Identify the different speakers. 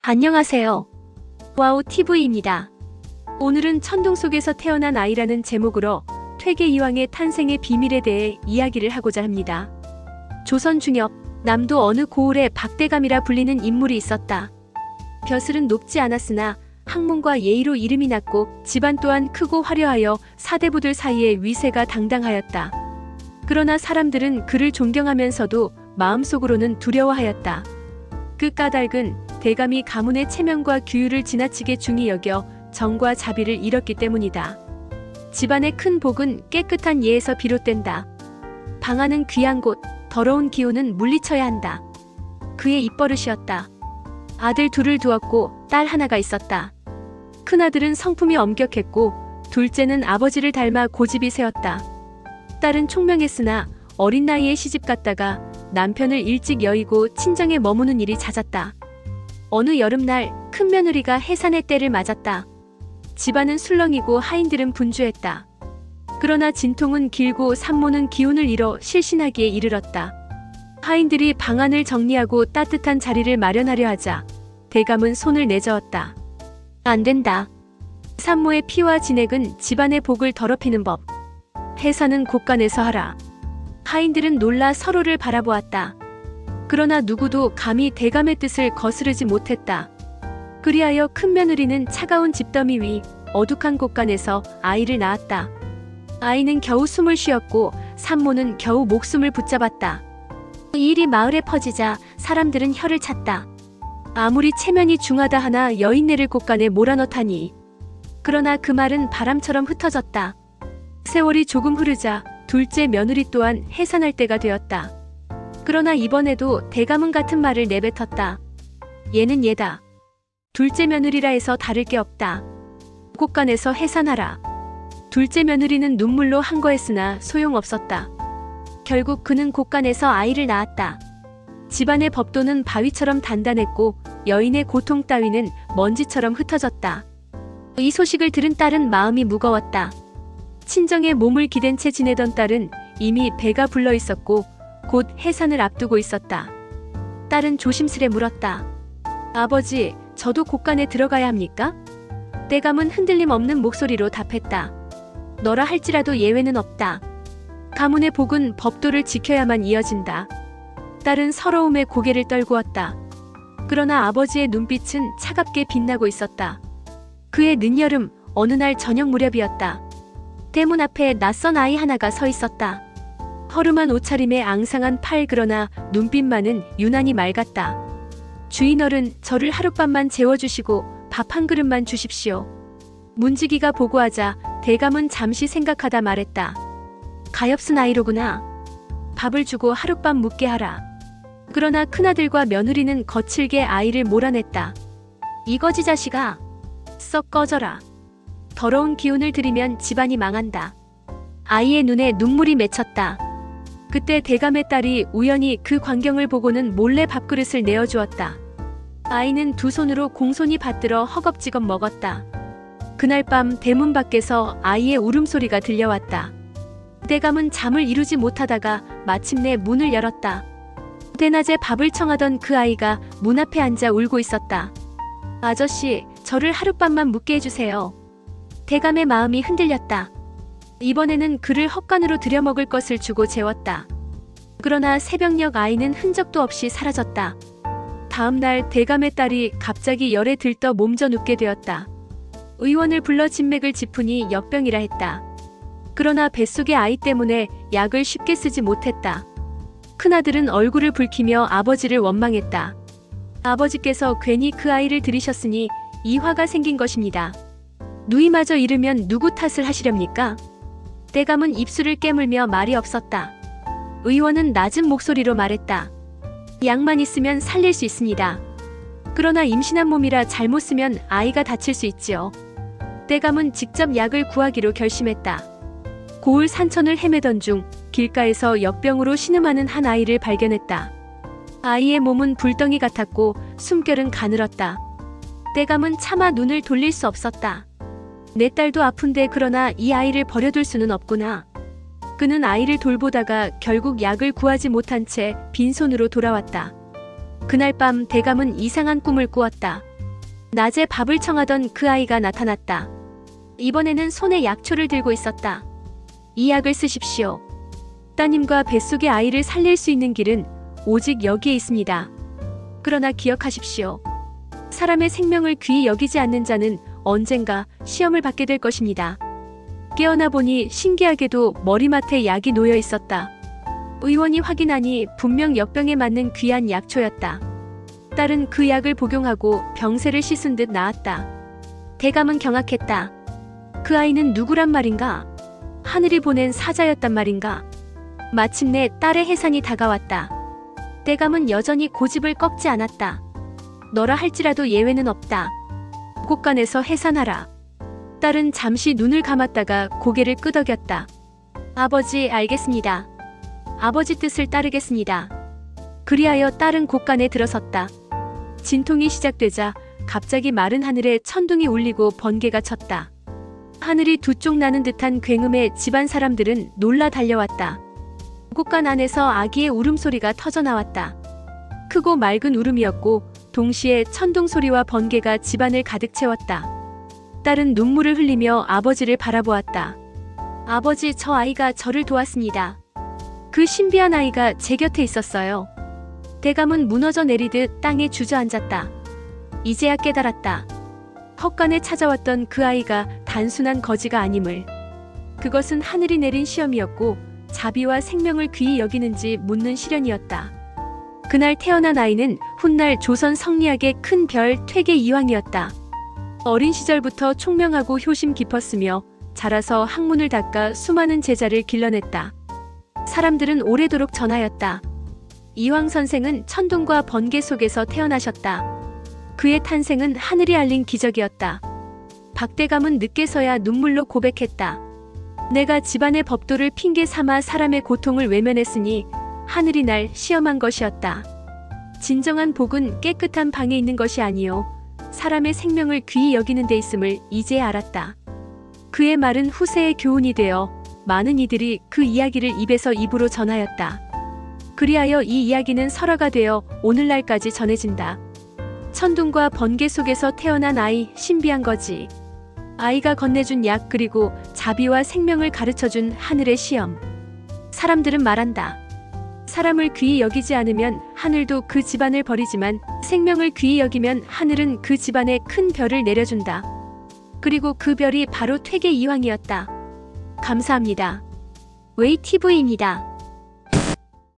Speaker 1: 안녕하세요. 와우 TV입니다. 오늘은 천둥 속에서 태어난 아이라는 제목으로 퇴계 이황의 탄생의 비밀에 대해 이야기를 하고자 합니다. 조선 중엽, 남도 어느 고을에 박대감이라 불리는 인물이 있었다. 벼슬은 높지 않았으나 학문과 예의로 이름이 났고 집안 또한 크고 화려하여 사대부들 사이에 위세가 당당하였다. 그러나 사람들은 그를 존경하면서도 마음속으로는 두려워하였다. 그 까닭은 대감이 가문의 체면과 규율을 지나치게 중히 여겨 정과 자비를 잃었기 때문이다. 집안의 큰 복은 깨끗한 예에서 비롯된다. 방하는 귀한 곳, 더러운 기운은 물리쳐야 한다. 그의 입버릇이었다. 아들 둘을 두었고 딸 하나가 있었다. 큰아들은 성품이 엄격했고 둘째는 아버지를 닮아 고집이 세었다. 딸은 총명했으나 어린 나이에 시집 갔다가 남편을 일찍 여의고 친정에 머무는 일이 잦았다. 어느 여름날 큰 며느리가 해산의 때를 맞았다. 집안은 술렁이고 하인들은 분주했다. 그러나 진통은 길고 산모는 기운을 잃어 실신하기에 이르렀다. 하인들이 방안을 정리하고 따뜻한 자리를 마련하려 하자 대감은 손을 내저었다. 안 된다. 산모의 피와 진액은 집안의 복을 더럽히는 법. 해산은 곳간에서 하라. 하인들은 놀라 서로를 바라보았다. 그러나 누구도 감히 대감의 뜻을 거스르지 못했다. 그리하여 큰 며느리는 차가운 집더미 위 어둑한 곳간에서 아이를 낳았다. 아이는 겨우 숨을 쉬었고 산모는 겨우 목숨을 붙잡았다. 이 일이 마을에 퍼지자 사람들은 혀를 찼다. 아무리 체면이 중하다 하나 여인네를 곳간에 몰아넣다니. 그러나 그 말은 바람처럼 흩어졌다. 세월이 조금 흐르자 둘째 며느리 또한 해산할 때가 되었다. 그러나 이번에도 대감은 같은 말을 내뱉었다. 얘는 얘다. 둘째 며느리라 해서 다를 게 없다. 곳간에서 해산하라. 둘째 며느리는 눈물로 항거했으나 소용없었다. 결국 그는 곳간에서 아이를 낳았다. 집안의 법도는 바위처럼 단단했고 여인의 고통 따위는 먼지처럼 흩어졌다. 이 소식을 들은 딸은 마음이 무거웠다. 친정에 몸을 기댄 채 지내던 딸은 이미 배가 불러 있었고 곧 해산을 앞두고 있었다. 딸은 조심스레 물었다. 아버지, 저도 곳간에 들어가야 합니까? 대감은 흔들림 없는 목소리로 답했다. 너라 할지라도 예외는 없다. 가문의 복은 법도를 지켜야만 이어진다. 딸은 서러움에 고개를 떨구었다. 그러나 아버지의 눈빛은 차갑게 빛나고 있었다. 그의 늦여름 어느 날 저녁 무렵이었다. 대문 앞에 낯선 아이 하나가 서 있었다. 허름한 옷차림에 앙상한 팔, 그러나 눈빛만은 유난히 맑았다. 주인어른, 저를 하룻밤만 재워주시고 밥 한 그릇만 주십시오. 문지기가 보고하자 대감은 잠시 생각하다 말했다. 가엾은 아이로구나. 밥을 주고 하룻밤 묵게 하라. 그러나 큰아들과 며느리는 거칠게 아이를 몰아냈다. 이거지 자식아. 썩 꺼져라. 더러운 기운을 들이면 집안이 망한다. 아이의 눈에 눈물이 맺혔다. 그때 대감의 딸이 우연히 그 광경을 보고는 몰래 밥그릇을 내어주었다. 아이는 두 손으로 공손히 받들어 허겁지겁 먹었다. 그날 밤 대문 밖에서 아이의 울음소리가 들려왔다. 대감은 잠을 이루지 못하다가 마침내 문을 열었다. 대낮에 밥을 청하던 그 아이가 문 앞에 앉아 울고 있었다. 아저씨, 저를 하룻밤만 묵게 해주세요. 대감의 마음이 흔들렸다. 이번에는 그를 헛간으로 들여먹을 것을 주고 재웠다. 그러나 새벽녘 아이는 흔적도 없이 사라졌다. 다음날 대감의 딸이 갑자기 열에 들떠 몸져 눕게 되었다. 의원을 불러 진맥을 짚으니 역병이라 했다. 그러나 뱃속의 아이 때문에 약을 쉽게 쓰지 못했다. 큰아들은 얼굴을 붉히며 아버지를 원망했다. 아버지께서 괜히 그 아이를 들이셨으니 이 화가 생긴 것입니다. 누이마저 잃으면 누구 탓을 하시렵니까? 대감은 입술을 깨물며 말이 없었다. 의원은 낮은 목소리로 말했다. 약만 있으면 살릴 수 있습니다. 그러나 임신한 몸이라 잘못 쓰면 아이가 다칠 수 있지요. 대감은 직접 약을 구하기로 결심했다. 고을 산천을 헤매던 중 길가에서 역병으로 신음하는 한 아이를 발견했다. 아이의 몸은 불덩이 같았고 숨결은 가늘었다. 대감은 차마 눈을 돌릴 수 없었다. 내 딸도 아픈데 그러나 이 아이를 버려둘 수는 없구나. 그는 아이를 돌보다가 결국 약을 구하지 못한 채 빈손으로 돌아왔다. 그날 밤 대감은 이상한 꿈을 꾸었다. 낮에 밥을 청하던 그 아이가 나타났다. 이번에는 손에 약초를 들고 있었다. 이 약을 쓰십시오. 따님과 뱃속의 아이를 살릴 수 있는 길은 오직 여기에 있습니다. 그러나 기억하십시오. 사람의 생명을 귀히 여기지 않는 자는 언젠가 시험을 받게 될 것입니다. 깨어나 보니 신기하게도 머리맡에 약이 놓여 있었다. 의원이 확인하니 분명 역병에 맞는 귀한 약초였다. 딸은 그 약을 복용하고 병세를 씻은 듯 나았다. 대감은 경악했다. 그 아이는 누구란 말인가? 하늘이 보낸 사자였단 말인가? 마침내 딸의 해산이 다가왔다. 대감은 여전히 고집을 꺾지 않았다. 너라 할지라도 예외는 없다. 곳간에서 해산하라. 딸은 잠시 눈을 감았다가 고개를 끄덕였다. 아버지, 알겠습니다. 아버지 뜻을 따르겠습니다. 그리하여 딸은 곳간에 들어섰다. 진통이 시작되자 갑자기 마른 하늘에 천둥이 울리고 번개가 쳤다. 하늘이 두 쪽 나는 듯한 굉음에 집안 사람들은 놀라 달려왔다. 곳간 안에서 아기의 울음소리가 터져나왔다. 크고 맑은 울음이었고 동시에 천둥 소리와 번개가 집안을 가득 채웠다. 딸은 눈물을 흘리며 아버지를 바라보았다. 아버지, 저 아이가 저를 도왔습니다. 그 신비한 아이가 제 곁에 있었어요. 대감은 무너져 내리듯 땅에 주저앉았다. 이제야 깨달았다. 헛간에 찾아왔던 그 아이가 단순한 거지가 아님을. 그것은 하늘이 내린 시험이었고 자비와 생명을 귀히 여기는지 묻는 시련이었다. 그날 태어난 아이는 훗날 조선 성리학의 큰 별 퇴계 이황이었다. 어린 시절부터 총명하고 효심 깊었으며 자라서 학문을 닦아 수많은 제자를 길러냈다. 사람들은 오래도록 전하였다. 이황 선생은 천둥과 번개 속에서 태어나셨다. 그의 탄생은 하늘이 알린 기적이었다. 박대감은 늦게서야 눈물로 고백했다. 내가 집안의 법도를 핑계 삼아 사람의 고통을 외면했으니 하늘이 날 시험한 것이었다. 진정한 복은 깨끗한 방에 있는 것이 아니요 사람의 생명을 귀히 여기는 데 있음을 이제야 알았다. 그의 말은 후세의 교훈이 되어 많은 이들이 그 이야기를 입에서 입으로 전하였다. 그리하여 이 이야기는 설화가 되어 오늘날까지 전해진다. 천둥과 번개 속에서 태어난 아이, 신비한 거지. 아이가 건네준 약, 그리고 자비와 생명을 가르쳐준 하늘의 시험. 사람들은 말한다. 사람을 귀히 여기지 않으면 하늘도 그 집안을 버리지만 생명을 귀히 여기면 하늘은 그 집안에 큰 별을 내려준다. 그리고 그 별이 바로 퇴계 이황이었다. 감사합니다. 웨이티브이입니다.